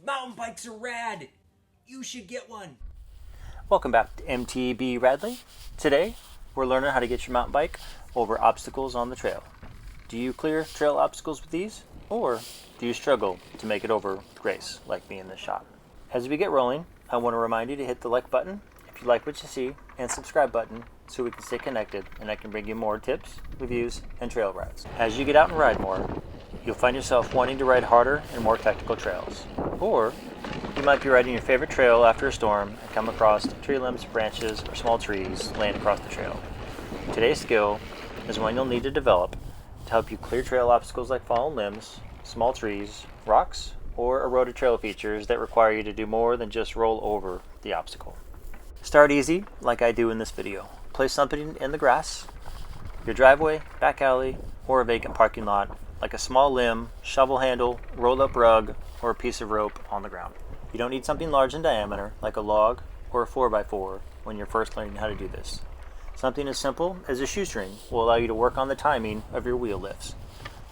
Mountain bikes are rad. You should get one. Welcome back to mtbradley. Today, we're learning how to get your mountain bike over obstacles on the trail. Do you clear trail obstacles with ease, or do you struggle to make it over with grace, like me in this shot? As we get rolling, I want to remind you to hit the like button if you like what you see, and subscribe button so we can stay connected and I can bring you more tips, reviews, and trail rides. As you get out and ride more, you'll find yourself wanting to ride harder and more technical trails. Or you might be riding your favorite trail after a storm and come across tree limbs, branches, or small trees laying across the trail. Today's skill is one you'll need to develop to help you clear trail obstacles like fallen limbs, small trees, rocks, or eroded trail features that require you to do more than just roll over the obstacle. Start easy, like I do in this video. Place something in the grass, your driveway, back alley, or a vacant parking lot, like a small limb, shovel handle, rolled up rug, or a piece of rope on the ground. You don't need something large in diameter, like a log or a 4x4, when you're first learning how to do this. Something as simple as a shoestring will allow you to work on the timing of your wheel lifts.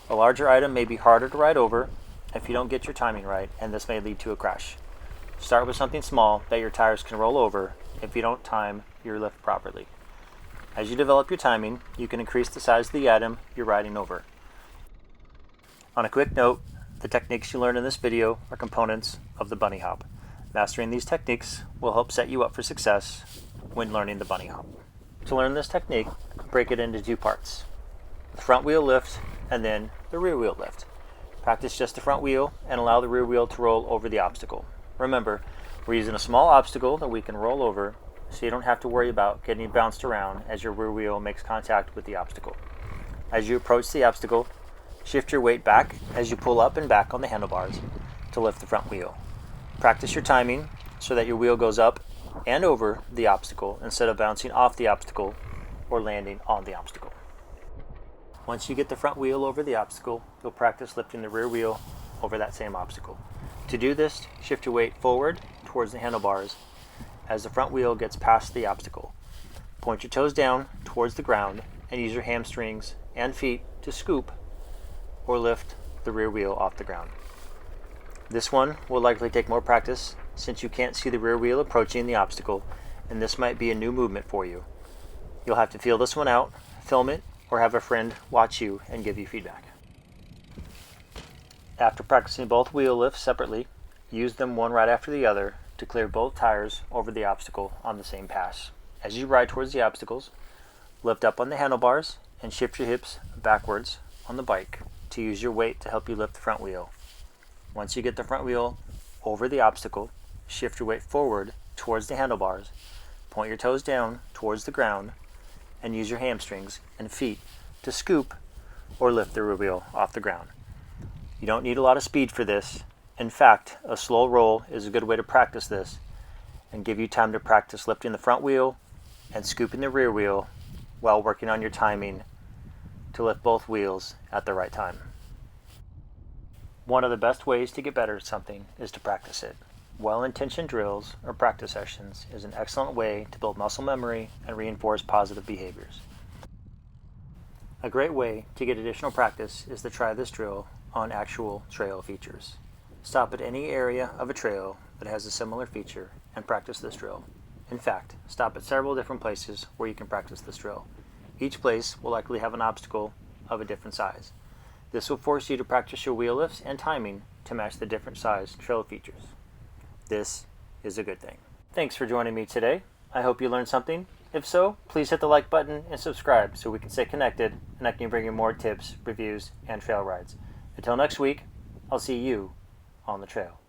A larger item may be harder to ride over if you don't get your timing right, and this may lead to a crash. Start with something small that your tires can roll over if you don't time your lift properly. As you develop your timing, you can increase the size of the item you're riding over. On a quick note, the techniques you learn in this video are components of the bunny hop. Mastering these techniques will help set you up for success when learning the bunny hop. To learn this technique, break it into two parts: the front wheel lift and then the rear wheel lift. Practice just the front wheel and allow the rear wheel to roll over the obstacle. Remember, we're using a small obstacle that we can roll over, so you don't have to worry about getting bounced around as your rear wheel makes contact with the obstacle. As you approach the obstacle, shift your weight back as you pull up and back on the handlebars to lift the front wheel. Practice your timing so that your wheel goes up and over the obstacle instead of bouncing off the obstacle or landing on the obstacle. Once you get the front wheel over the obstacle, you'll practice lifting the rear wheel over that same obstacle. To do this, shift your weight forward towards the handlebars as the front wheel gets past the obstacle. Point your toes down towards the ground and use your hamstrings and feet to scoop or lift the rear wheel off the ground. This one will likely take more practice since you can't see the rear wheel approaching the obstacle, and this might be a new movement for you. You'll have to feel this one out, film it, or have a friend watch you and give you feedback. After practicing both wheel lifts separately, use them one right after the other to clear both tires over the obstacle on the same pass. As you ride towards the obstacles, lift up on the handlebars and shift your hips backwards on the bike to use your weight to help you lift the front wheel. Once you get the front wheel over the obstacle, shift your weight forward towards the handlebars, point your toes down towards the ground, and use your hamstrings and feet to scoop or lift the rear wheel off the ground. You don't need a lot of speed for this. In fact, a slow roll is a good way to practice this and give you time to practice lifting the front wheel and scooping the rear wheel while working on your timing to lift both wheels at the right time. One of the best ways to get better at something is to practice it. Well-intentioned drills or practice sessions is an excellent way to build muscle memory and reinforce positive behaviors. A great way to get additional practice is to try this drill on actual trail features. Stop at any area of a trail that has a similar feature and practice this drill. In fact, stop at several different places where you can practice this drill. Each place will likely have an obstacle of a different size. This will force you to practice your wheel lifts and timing to match the different size trail features. This is a good thing. Thanks for joining me today. I hope you learned something. If so, please hit the like button and subscribe so we can stay connected and I can bring you more tips, reviews, and trail rides. Until next week, I'll see you on the trail.